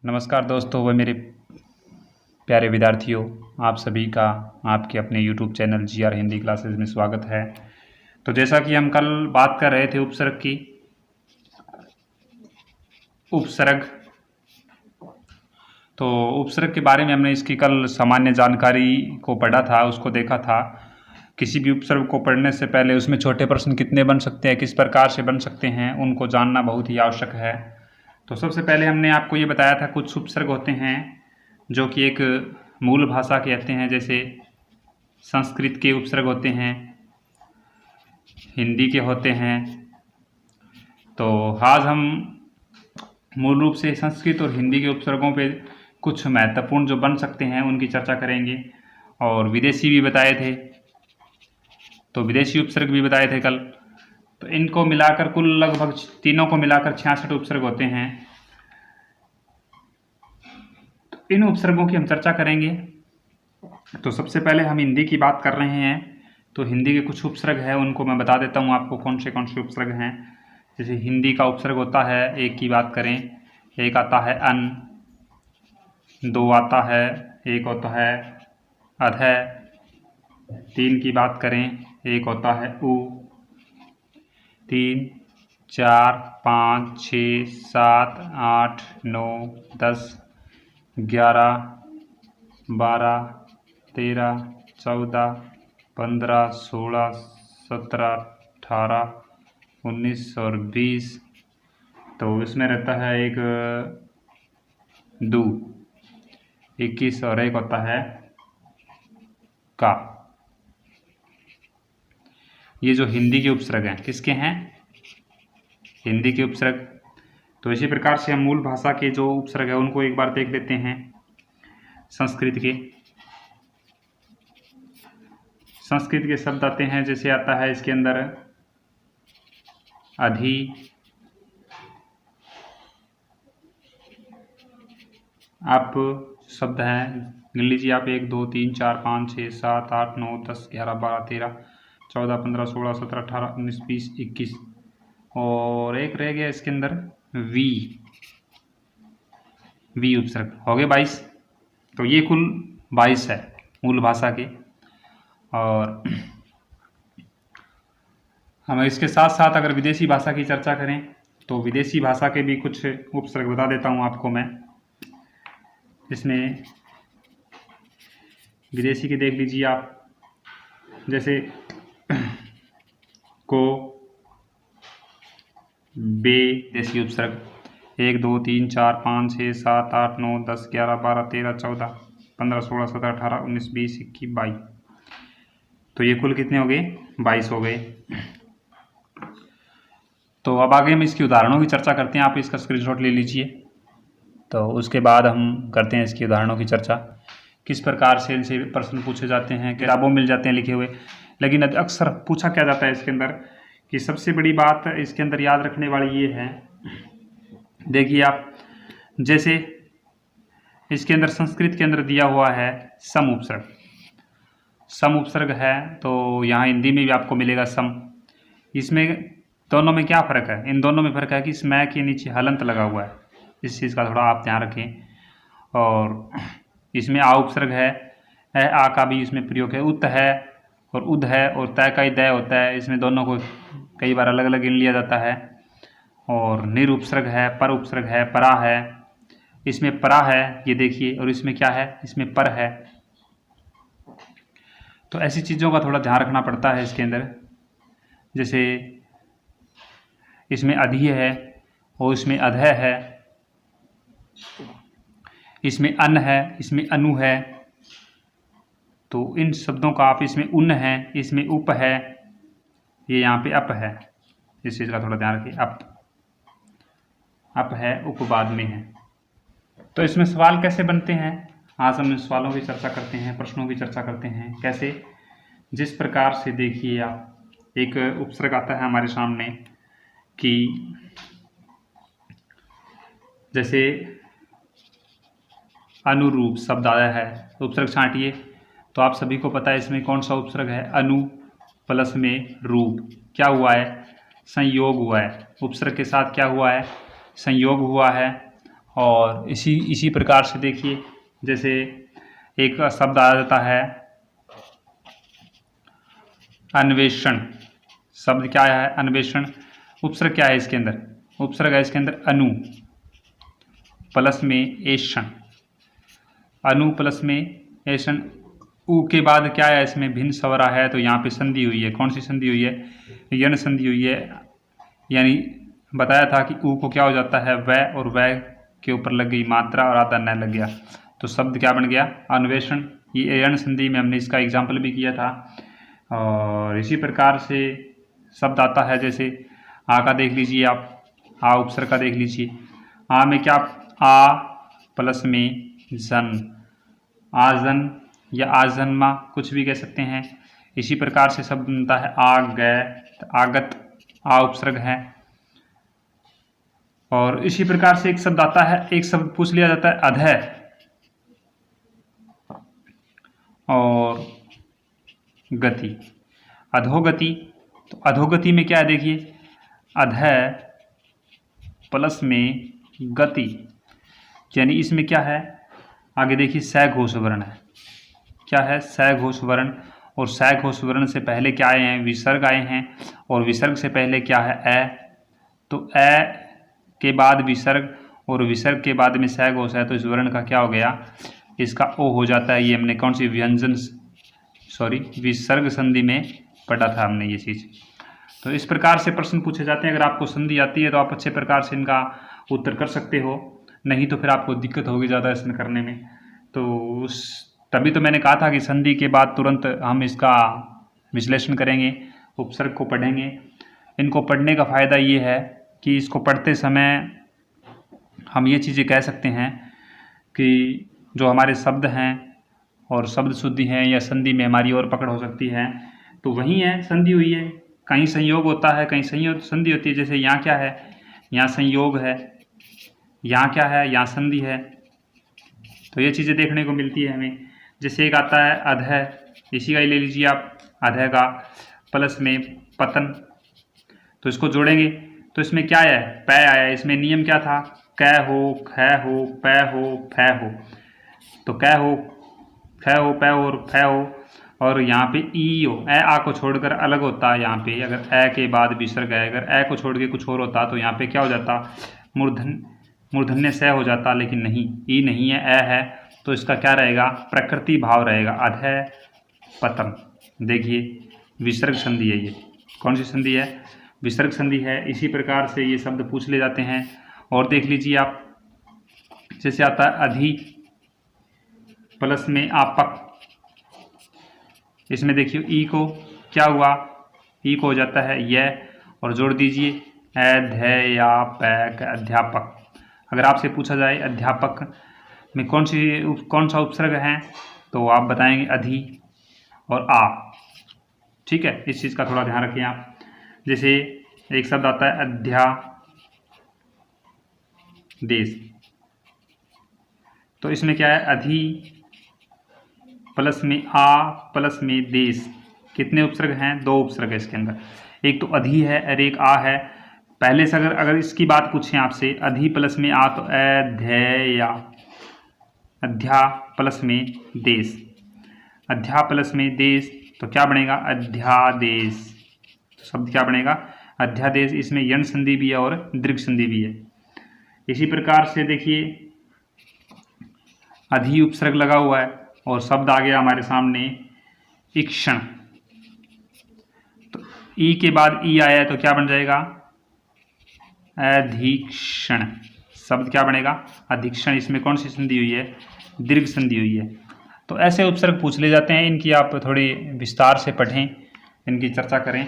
नमस्कार दोस्तों व मेरे प्यारे विद्यार्थियों, आप सभी का आपके अपने YouTube channel GR Hindi classes में स्वागत है। तो जैसा कि हम कल बात कर रहे थे उपसर्ग की, उपसर्ग तो उपसर्ग के बारे में हमने इसकी कल सामान्य जानकारी को पढ़ा था, उसको देखा था। किसी भी उपसर्ग को पढ़ने से पहले उसमें छोटे प्रश्न कितने बन सकते हैं, किस प्रकार से बन सकते हैं, उनको जानना बहुत ही आवश्यक है। तो सबसे पहले हमने आपको ये बताया था कुछ उपसर्ग होते हैं जो कि एक मूल भाषा के होते हैं, जैसे संस्कृत के उपसर्ग होते हैं, हिंदी के होते हैं। तो आज हम मूल रूप से संस्कृत और हिंदी के उपसर्गों पे कुछ महत्वपूर्ण जो बन सकते हैं उनकी चर्चा करेंगे, और विदेशी भी बताए थे, तो विदेशी उपसर्ग भी बताए थे कल। तो इनको मिलाकर कुल लगभग तीनों को मिलाकर 66 उपसर्ग होते हैं। तो इन उपसर्गों की हम चर्चा करेंगे। तो सबसे पहले हम हिंदी की बात कर रहे हैं, तो हिंदी के कुछ उपसर्ग हैं उनको मैं बता देता हूँ आपको कौन से उपसर्ग हैं। जैसे हिंदी का उपसर्ग होता है, एक की बात करें, एक आता है अन, दो आता है, एक होता है अधः, तीन की बात करें, एक होता है उ, 3, 4, 5, 6, 7, 8, 9, 10, 11, 12, 13, 14, 15, 16, 17, 18, 19 और 20। तो इसमें रहता है एक दू, 21 और एक होता है का। ये जो हिंदी के उपसर्ग हैं, किसके हैं? हिंदी के उपसर्ग। तो इसी प्रकार से हम मूल भाषा के जो उपसर्ग है उनको एक बार देख लेते हैं। संस्कृत के शब्द आते हैं, जैसे आता है इसके अंदर अधि, अप शब्द हैं, गिन लीजिए आप, 1 2 3 4 5 6 7 8 9 10 11 12 13 14 15 16 17 18 19 20 21, और एक रह गया इसके अंदर वी उपसर्ग, हो गए 22। तो ये कुल 22 है मूल भाषा के। और हम इसके साथ साथ अगर विदेशी भाषा की चर्चा करें तो विदेशी भाषा के भी कुछ उपसर्ग बता देता हूँ आपको मैं। इसमें विदेशी के देख लीजिए आप, जैसे को, बे देशी उपसर्ग, 1 2 3 4 5 6 7 8 9 10 11 12 13 14 15 16 17 18 19 20 21 22। तो ये कुल कितने हो गए? 22 हो गए। तो अब आगे हम इसकी उदाहरणों की चर्चा करते हैं, आप इसका स्क्रीनशॉट ले लीजिए। तो उसके बाद हम करते हैं इसकी उदाहरणों की चर्चा, किस प्रकार से इनसे प्रश्न पूछे जाते हैं, किताबों मिल जाते हैं लिखे हुए, लेकिन अक्सर पूछा क्या जाता है इसके अंदर कि सबसे बड़ी बात इसके अंदर याद रखने वाली ये है, देखिए आप, जैसे इसके अंदर संस्कृत के अंदर दिया हुआ है सम उपसर्ग, सम उपसर्ग है, तो यहाँ हिंदी में भी आपको मिलेगा सम। इसमें दोनों में क्या फ़र्क है? इन दोनों में फ़र्क है कि इस मै के नीचे हलंत लगा हुआ है, इस चीज़ का थोड़ा आप ध्यान रखें। और इसमें आ उपसर्ग है, आ का भी इसमें प्रयोग है, उत है और उद है, और तय का ही दय होता है, इसमें दोनों को कई बार अलग अलग गिन लिया जाता है। और निर उपसर्ग है, पर उपसर्ग है, परा है, इसमें परा है ये देखिए, और इसमें क्या है? इसमें पर है। तो ऐसी चीज़ों का थोड़ा ध्यान रखना पड़ता है इसके अंदर। जैसे इसमें अधि है और इसमें अधः है, इसमें अन है, इसमें अनु है, तो इन शब्दों का आप, इसमें उन है, इसमें उप है, ये यहाँ पे अप है, इस चीज़ का थोड़ा ध्यान रखिए। अप है, उप बाद में है। तो इसमें सवाल कैसे बनते हैं, आज हम इन सवालों की चर्चा करते हैं, प्रश्नों की चर्चा करते हैं। कैसे? जिस प्रकार से देखिए आप, एक उपसर्ग आता है हमारे सामने कि जैसे अनुरूप शब्द आया है, उपसर्ग छांटिए, तो आप सभी को पता है इसमें कौन सा उपसर्ग है? अनु प्लस में रूप, क्या हुआ है? संयोग हुआ है, उपसर्ग के साथ क्या हुआ है? संयोग हुआ है। और इसी प्रकार से देखिए, जैसे एक शब्द आ जाता है अन्वेषण। शब्द क्या है? अन्वेषण। उपसर्ग क्या है इसके अंदर? उपसर्ग है इसके अंदर अनु प्लस में एषण। अनु प्लस में एषण। उ के बाद क्या है? इसमें भिन्न स्वरा है, तो यहाँ पे संधि हुई है। कौन सी संधि हुई है? यण संधि हुई है। यानी बताया था कि उ को क्या हो जाता है? वै, और वै के ऊपर लग गई मात्रा और आधा न लग गया, तो शब्द क्या बन गया? अन्वेषण। ये यण संधि में हमने इसका एग्जाम्पल भी किया था। और इसी प्रकार से शब्द आता है, जैसे आ का देख लीजिए आप, आ उपसर्ग का देख लीजिए। आ में क्या? आ प्लस में जन, आजन या आजन्मा, कुछ भी कह सकते हैं। इसी प्रकार से शब्द बनता है आगत, आ उपसर्ग है। और इसी प्रकार से एक शब्द आता है, एक शब्द पूछ लिया जाता है अधः और गति, अधोगति। तो अधोगति में क्या है? देखिए, अधः प्लस में गति, यानी इसमें क्या है? आगे देखिए, स घोष वर्ण है। क्या है? स घोष वर्ण। और स घोष वर्ण से पहले क्या आए हैं? विसर्ग आए हैं। और विसर्ग से पहले क्या है? ए। तो ए के बाद विसर्ग, और विसर्ग के बाद में स घोष है, तो इस वर्ण का क्या हो गया? इसका ओ हो जाता है। ये हमने कौन सी विसर्ग संधि में पढ़ा था हमने ये चीज। तो इस प्रकार से प्रश्न पूछे जाते हैं। अगर आपको संधि आती है तो आप अच्छे प्रकार से इनका उत्तर कर सकते हो, नहीं तो फिर आपको दिक्कत होगी ज़्यादा इसमें करने में। तो तभी तो मैंने कहा था कि संधि के बाद तुरंत हम इसका विश्लेषण करेंगे, उपसर्ग को पढ़ेंगे। इनको पढ़ने का फ़ायदा ये है कि इसको पढ़ते समय हम ये चीज़ें कह सकते हैं कि जो हमारे शब्द हैं और शब्द शुद्धि हैं या संधि में हमारी और पकड़ हो सकती है, तो वही है, संधि हुई है। कहीं संयोग होता है, कहीं संधि होती है। जैसे यहाँ क्या है? यहाँ संयोग है। यहाँ क्या है? यहाँ संधि है। तो ये चीज़ें देखने को मिलती है हमें। जैसे एक आता है अधः, इसी का ही ले लीजिए आप, अधः का प्लस में पतन। तो इसको जोड़ेंगे तो इसमें क्या है? पै आया। इसमें नियम क्या था? कै हो, ख हो, पै हो, फै हो। तो कै हो, ख हो, पै हो और फै हो। और यहाँ पे ई हो, ए आ को छोड़कर अलग होता है। यहाँ पे अगर ए के बाद विसर्ग है, अगर ए को छोड़ के कुछ और होता तो यहाँ पे क्या हो जाता? मूर्धन्य स हो जाता, लेकिन नहीं, ई नहीं है, ए है। तो इसका क्या रहेगा? प्रकृति भाव रहेगा, अधः पतम। देखिए, विसर्ग संधि है ये। कौन सी संधि है? विसर्ग संधि है। इसी प्रकार से ये शब्द पूछ ले जाते हैं। और देख लीजिए आप, जैसे आता है अधि प्लस में आपक। इसमें देखिए ई को क्या हुआ? ई को हो जाता है यह, और जोड़ दीजिए अध्यापक, अध्यापक। अगर आपसे पूछा जाए अध्यापक में कौन सा उपसर्ग है, तो आप बताएंगे अधि और आ। ठीक है, इस चीज़ का थोड़ा ध्यान रखिए आप। जैसे एक शब्द आता है अध्यादेश, तो इसमें क्या है? अधि प्लस में आ प्लस में देश। कितने उपसर्ग हैं? 2 उपसर्ग है इसके अंदर। एक तो अधि है और एक आ है। पहले से अगर इसकी बात पूछें आपसे, अधि प्लस में आ तो अध्यया, अध्या प्लस में देश, अध्या प्लस में देश, तो क्या बनेगा? अध्यादेश। तो शब्द क्या बनेगा? अध्यादेश। इसमें यण संधि भी है और दीर्घ संधि भी है। इसी प्रकार से देखिए, अधि उपसर्ग लगा हुआ है और शब्द आ गया हमारे सामने ईक्षण। तो ई के बाद ई आया है, तो क्या बन जाएगा? अधीक्षण। शब्द क्या बनेगा? अधीक्षण। इसमें कौन सी संधि हुई है? दीर्घ संधि हुई है। तो ऐसे उपसर्ग पूछ ले जाते हैं। इनकी आप थोड़ी विस्तार से पढ़ें, इनकी चर्चा करें।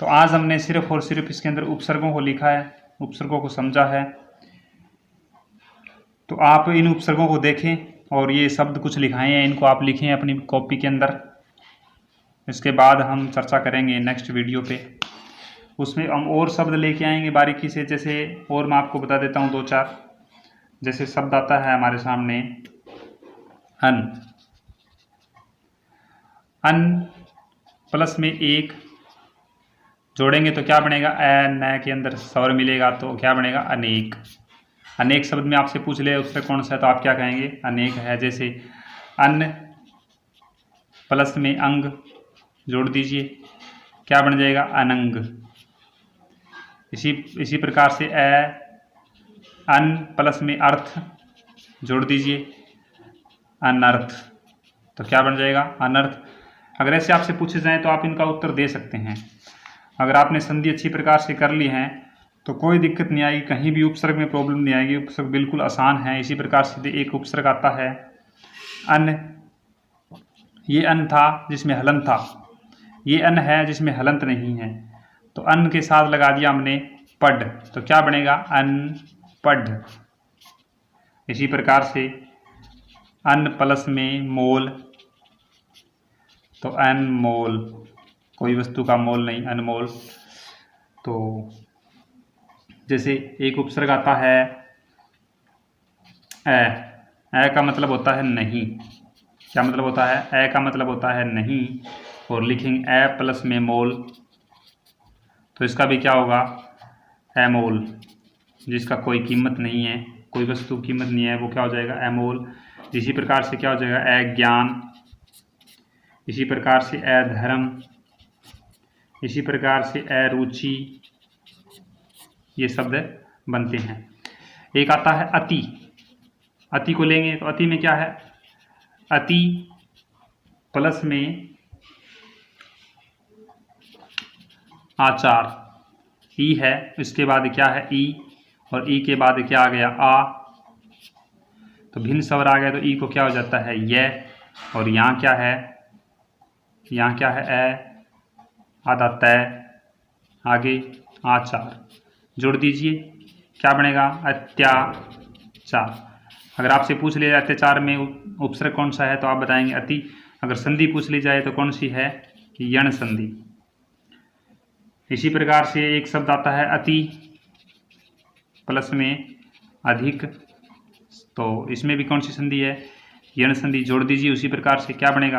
तो आज हमने सिर्फ और सिर्फ इसके अंदर उपसर्गों को लिखा है, उपसर्गों को समझा है। तो आप इन उपसर्गों को देखें और ये शब्द कुछ लिखाए हैं, इनको आप लिखें अपनी कॉपी के अंदर। इसके बाद हम चर्चा करेंगे नेक्स्ट वीडियो पे। उसमें हम और शब्द लेके आएंगे बारीकी से। जैसे और मैं आपको बता देता हूँ 2-4। जैसे शब्द आता है हमारे सामने अन, अन प्लस में एक जोड़ेंगे तो क्या बनेगा? ए न के अंदर स्वर मिलेगा, तो क्या बनेगा? अनेक। अनेक शब्द में आपसे पूछ ले उपसर्ग कौन सा है तो आप क्या कहेंगे, अनेक है। जैसे अन्न प्लस में अंग जोड़ दीजिए, क्या बन जाएगा, अनंग। इसी प्रकार से अन प्लस में अर्थ जोड़ दीजिए, अनर्थ, तो क्या बन जाएगा, अनर्थ। अगर ऐसे आपसे पूछे जाएं तो आप इनका उत्तर दे सकते हैं। अगर आपने संधि अच्छी प्रकार से कर ली है तो कोई दिक्कत नहीं आएगी, कहीं भी उपसर्ग में प्रॉब्लम नहीं आएगी, उपसर्ग बिल्कुल आसान है। इसी प्रकार से एक उपसर्ग आता है अन्न, ये अन्न था जिसमें हलंत था, ये अन्न है जिसमें हलंत नहीं है, तो अन्न के साथ लगा दिया हमने पढ़, तो क्या बनेगा, अनपढ़। इसी प्रकार से अन्न प्लस में मोल, तो अनमोल, कोई वस्तु का मोल नहीं, अनमोल। तो जैसे एक उपसर्ग आता है ए का मतलब होता है नहीं, क्या मतलब होता है, ए का मतलब होता है नहीं, और लिखेंगे ए प्लस में मोल, तो इसका भी क्या होगा, एमोल, जिसका कोई कीमत नहीं है, कोई वस्तु कीमत नहीं है, वो क्या हो जाएगा, एमोल। इसी प्रकार से क्या हो जाएगा, अज्ञान। इसी प्रकार से अधर्म, इसी प्रकार से अरुचि, ये शब्द बनते हैं। एक आता है अति, अति को लेंगे तो अति में क्या है, अति प्लस में आचार, ई है, इसके बाद क्या है, ई, और ई के बाद क्या आ गया, आ, तो भिन्न स्वर आ गया, तो ई को क्या हो जाता है, यह, और यहाँ क्या है, यहाँ क्या है, आधा तय, आगे आचार, जोड़ दीजिए, क्या बनेगा, अत्याचार। अगर आपसे पूछ लिया जाए अत्याचार में उपसर्ग कौन सा है तो आप बताएंगे अति। अगर संधि पूछ ली जाए तो कौन सी है, यण संधि। इसी प्रकार से एक शब्द आता है अति प्लस में अधिक, तो इसमें भी कौन सी संधि है, यण संधि, जोड़ दीजिए। उसी प्रकार से क्या बनेगा,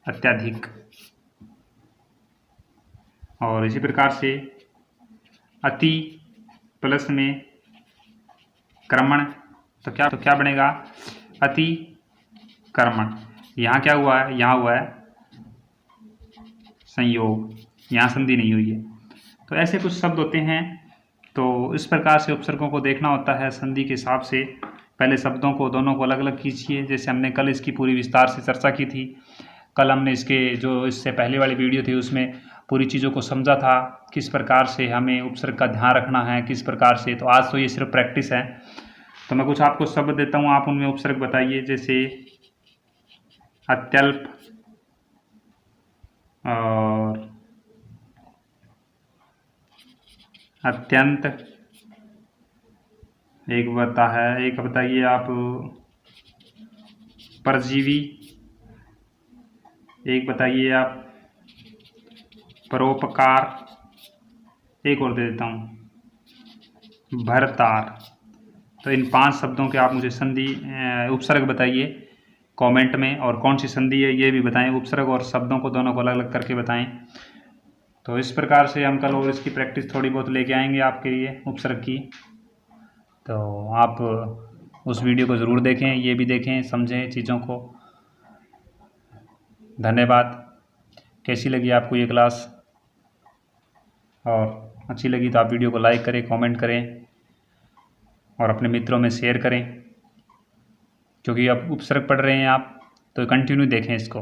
अत्याधिक। और इसी प्रकार से अति प्लस में क्रमण, तो क्या बनेगा, अति कर्मण। यहाँ क्या हुआ है, यहाँ हुआ है संयोग, यहाँ संधि नहीं हुई है। तो ऐसे कुछ शब्द होते हैं। तो इस प्रकार से उपसर्गों को देखना होता है संधि के हिसाब से। पहले शब्दों को दोनों को अलग अलग कीजिए, जैसे हमने कल इसकी पूरी विस्तार से चर्चा की थी। कल हमने इसके जो इससे पहले वाली वीडियो थी उसमें पूरी चीज़ों को समझा था, किस प्रकार से हमें उपसर्ग का ध्यान रखना है, किस प्रकार से। तो आज तो ये सिर्फ प्रैक्टिस है। तो मैं कुछ आपको शब्द देता हूँ, आप उनमें उपसर्ग बताइए। जैसे अत्यल्प और अत्यंत, एक बताइए आप परजीवी, एक बताइए आप परोपकार, एक और दे देता हूँ भरतार। तो इन 5 शब्दों के आप मुझे संधि उपसर्ग बताइए कमेंट में, और कौन सी संधि है ये भी बताएं। उपसर्ग और शब्दों को दोनों को अलग अलग करके बताएं। तो इस प्रकार से हम कल और इसकी प्रैक्टिस थोड़ी बहुत लेके आएंगे आपके लिए उपसर्ग की। तो आप उस वीडियो को ज़रूर देखें, ये भी देखें, समझें चीज़ों को। धन्यवाद। कैसी लगी आपको ये क्लास, और अच्छी लगी तो आप वीडियो को लाइक करें, कमेंट करें और अपने मित्रों में शेयर करें। क्योंकि अब उपसर्ग पढ़ रहे हैं आप तो कंटिन्यू देखें इसको।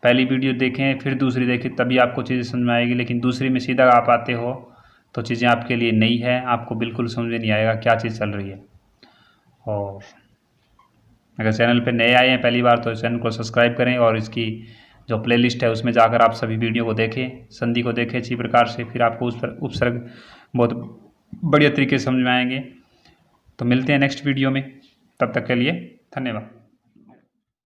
पहली वीडियो देखें फिर दूसरी देखें, तभी आपको चीज़ें समझ में आएगी। लेकिन दूसरी में सीधा आप आते हो तो चीज़ें आपके लिए नई है, आपको बिल्कुल समझ में नहीं आएगा क्या चीज़ चल रही है। और अगर चैनल पे नए आए हैं पहली बार तो चैनल को सब्सक्राइब करें, और इसकी जो प्लेलिस्ट है उसमें जाकर आप सभी वीडियो को देखें, संधि को देखें अच्छी प्रकार से, फिर आपको उस पर उपसर्ग बहुत बढ़िया तरीके से समझ में आएंगे। तो मिलते हैं नेक्स्ट वीडियो में, तब तक के लिए धन्यवाद।